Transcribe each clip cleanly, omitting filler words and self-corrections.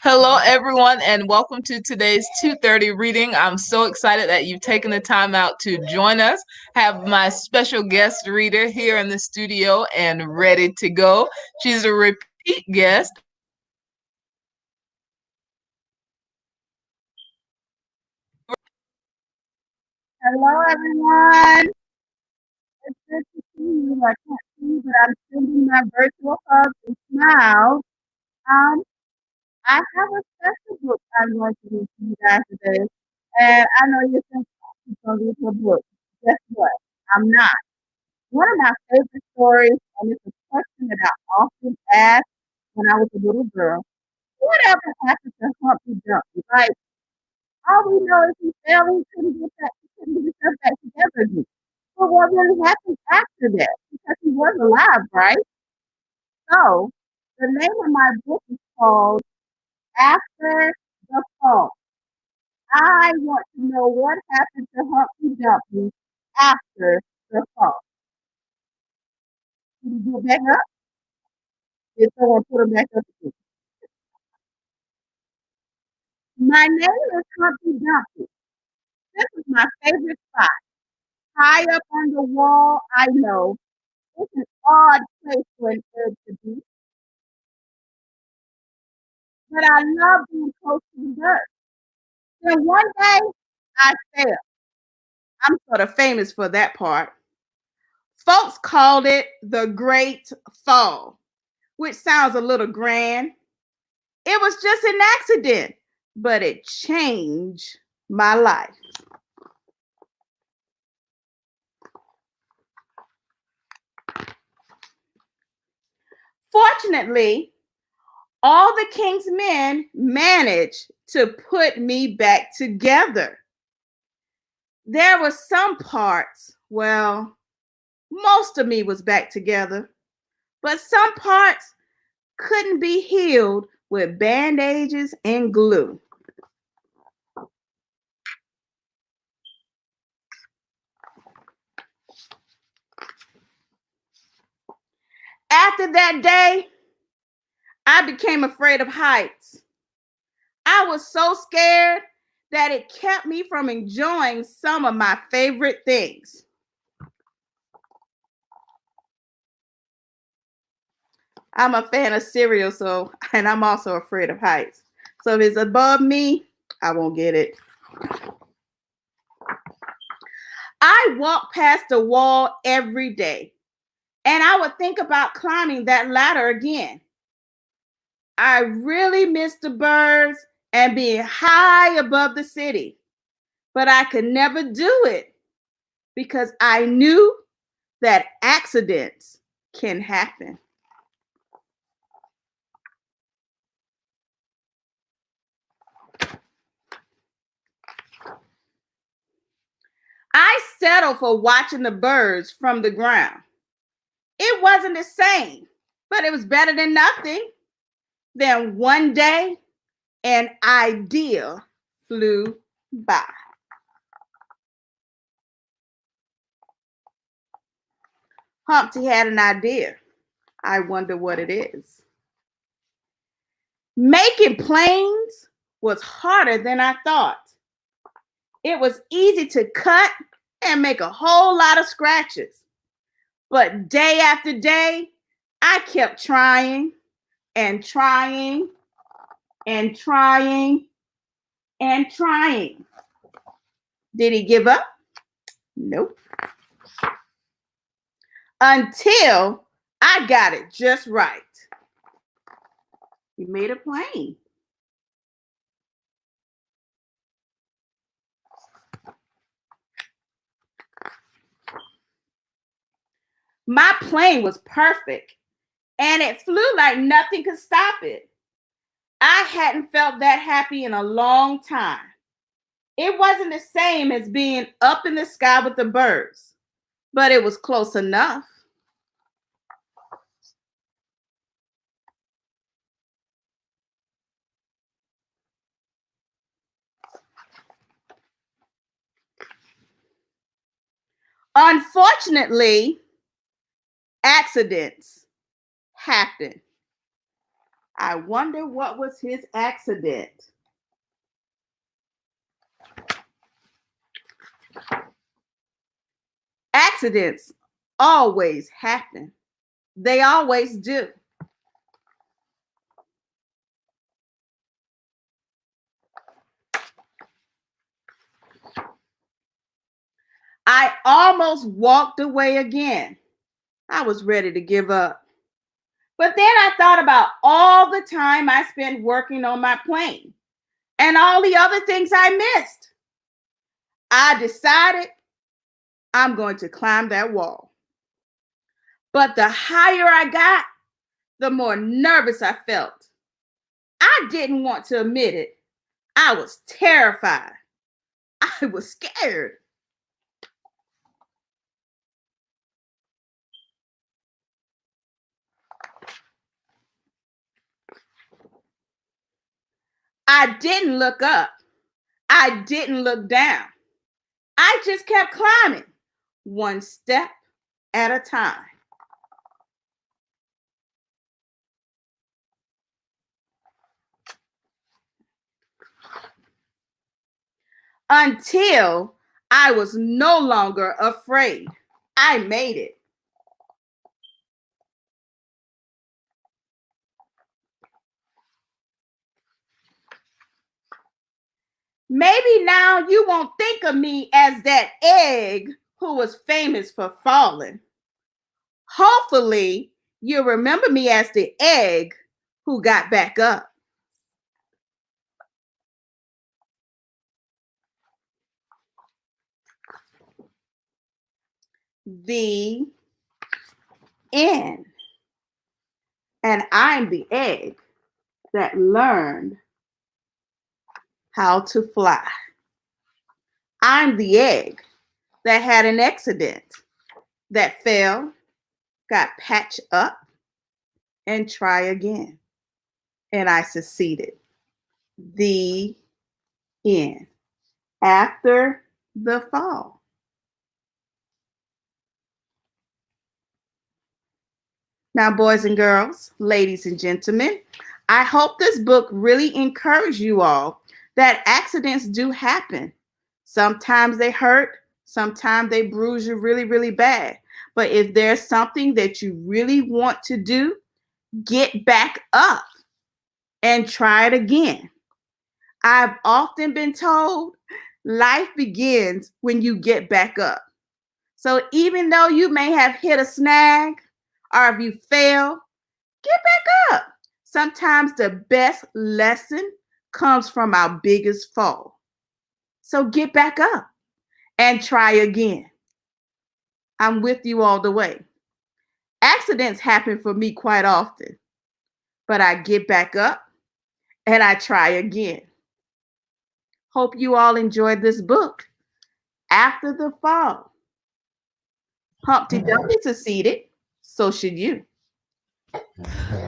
Hello, everyone, and welcome to today's 2:30 reading. I'm so excited that you've taken the time out to join us. Have my special guest reader here in the studio and ready to go. She's a repeat guest. Hello, everyone. It's good to see you. I can't see you, but I'm sending my virtual hugs and smiles. Um, I have a special book I'm going to read to you guys today. And I know you're thinking, "She's going to read her book." Guess what? I'm not. One of my favorite stories, and it's a question that I often asked when I was a little girl. Whatever happened to Humpty Dumpty? Like, all we know is he fell and couldn't get himself back together again. But what really happened after that? Because he was alive, right? So the name of my book is called After the Fall. I want to know what happened to Humpty Dumpty after the fall. Did he get back up? Did someone put him back up again? My name is Humpty Dumpty. This is my favorite spot. High up on the wall, I know. It's an odd place for an egg to be, but I love being close to the dirt. Then one day, I fell. I'm sort of famous for that part. Folks called it the Great Fall, which sounds a little grand. It was just an accident, but it changed my life. Fortunately, all the king's men managed to put me back together. There were some parts, well, most of me was back together, but some parts couldn't be healed with bandages and glue. After that day, I became afraid of heights. I was so scared that it kept me from enjoying some of my favorite things. I'm a fan of cereal, and I'm also afraid of heights. So if it's above me, I won't get it. I walk past the wall every day, and I would think about climbing that ladder again. I really miss the birds and being high above the city, but I could never do it because I knew that accidents can happen. I settled for watching the birds from the ground. It wasn't the same, but it was better than nothing. Then one day, an idea flew by. Humpty had an idea. I wonder what it is. Making planes was harder than I thought. It was easy to cut and make a whole lot of scratches. But day after day, I kept trying and trying and trying and trying. Did he give up? Nope. Until I got it just right. He made a plane. My plane was perfect and it flew like nothing could stop it. I hadn't felt that happy in a long time. It wasn't the same as being up in the sky with the birds, but it was close enough. Unfortunately, accidents happen. I wonder what was his accident. Accidents always happen. They always do. I almost walked away again. I was ready to give up. But then I thought about all the time I spent working on my plane and all the other things I missed. I decided I'm going to climb that wall. But the higher I got, the more nervous I felt. I didn't want to admit it. I was terrified. I was scared. I didn't look up. I didn't look down. I just kept climbing, one step at a time. Until I was no longer afraid. I made it. Maybe now you won't think of me as that egg who was famous for falling. Hopefully, you'll remember me as the egg who got back up. The end. And I'm the egg that learned how to fly. I'm the egg that had an accident, that fell, got patched up, and try again. And I succeeded. The end. After the fall. Now, boys and girls, ladies and gentlemen, I hope this book really encouraged you all that accidents do happen. Sometimes they hurt, sometimes they bruise you really, really bad. But if there's something that you really want to do, get back up and try it again. I've often been told life begins when you get back up. So even though you may have hit a snag or if you fail, get back up. Sometimes the best lesson comes from our biggest fall. So get back up and try again. I'm with you all the way. Accidents happen for me quite often, but I get back up and I try again. Hope you all enjoyed this book. After the fall, Humpty Dumpty succeeded, so should you.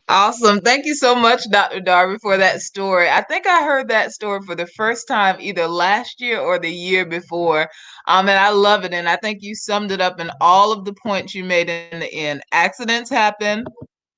Awesome. Thank you so much, Dr. Darby, for that story. I think I heard that story for the first time either last year or the year before. And I love it. And I think you summed it up in all of the points you made in the end. Accidents happen.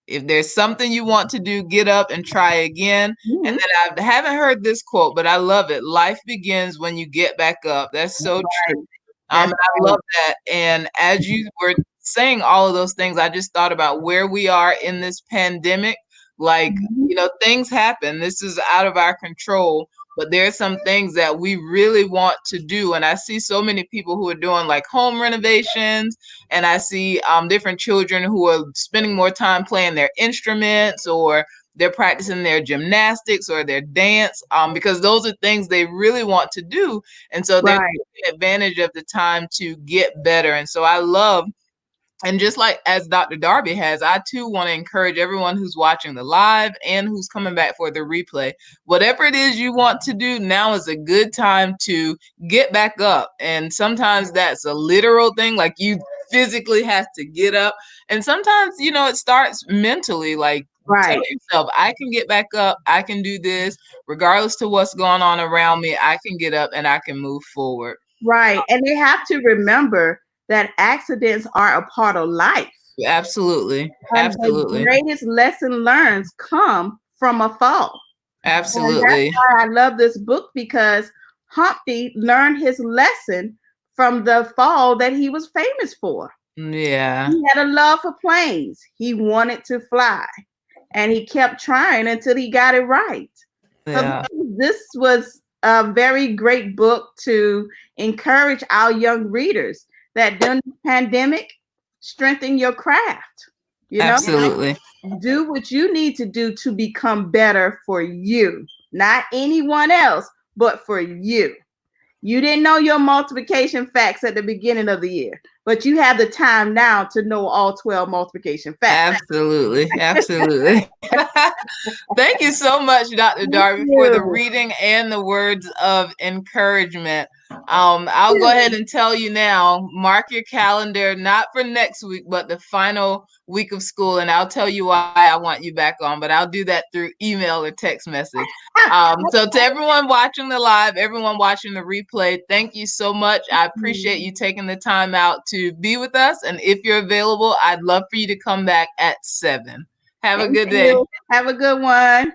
If there's something you want to do, get up and try again. And Mhm. then I haven't heard this quote, but I love it. Life begins when you get back up. That's so Right. true. That's And I right. love that. And as you were saying all of those things, I just thought about where we are in this pandemic. Like, Mhm. things happen. This is out of our control. But there are some things that we really want to do. And I see so many people who are doing like home renovations, and I see different children who are spending more time playing their instruments, or they're practicing their gymnastics or their dance, because those are things they really want to do. And so they're Right. taking advantage of the time to get better. And so I love, and just like as Dr. Darby has, I too want to encourage everyone who's watching the live and who's coming back for the replay. Whatever it is you want to do, now is a good time to get back up. And sometimes that's a literal thing, like you physically have to get up. And sometimes, it starts mentally, like tell Right. yourself, I can get back up, I can do this, regardless to what's going on around me, I can get up and I can move forward. Right. And they have to remember that accidents are a part of life. Absolutely. And the Absolutely. greatest lesson learned come from a fall. And that's Absolutely. why I love this book, because Humpty learned his lesson from the fall that he was famous for. Yeah. He had a love for planes. He wanted to fly, and he kept trying until he got it right. So Yeah. this was a very great book to encourage our young readers that during the pandemic, strengthen your craft. You know, Absolutely. do what you need to do to become better for you, not anyone else, but for you. You didn't know your multiplication facts at the beginning of the year, but you have the time now to know all 12 multiplication facts. Absolutely. Absolutely. Thank you so much, Dr. Thank Darby, for the you. reading and the words of encouragement. I'll go ahead and tell you now, mark your calendar, not for next week, but the final week of school. And I'll tell you why I want you back on, but I'll do that through email or text message. So to everyone watching the live, everyone watching the replay, thank you so much. I appreciate you taking the time out to be with us. And if you're available, I'd love for you to come back at 7. Have a Thank good day. you. Have a good one.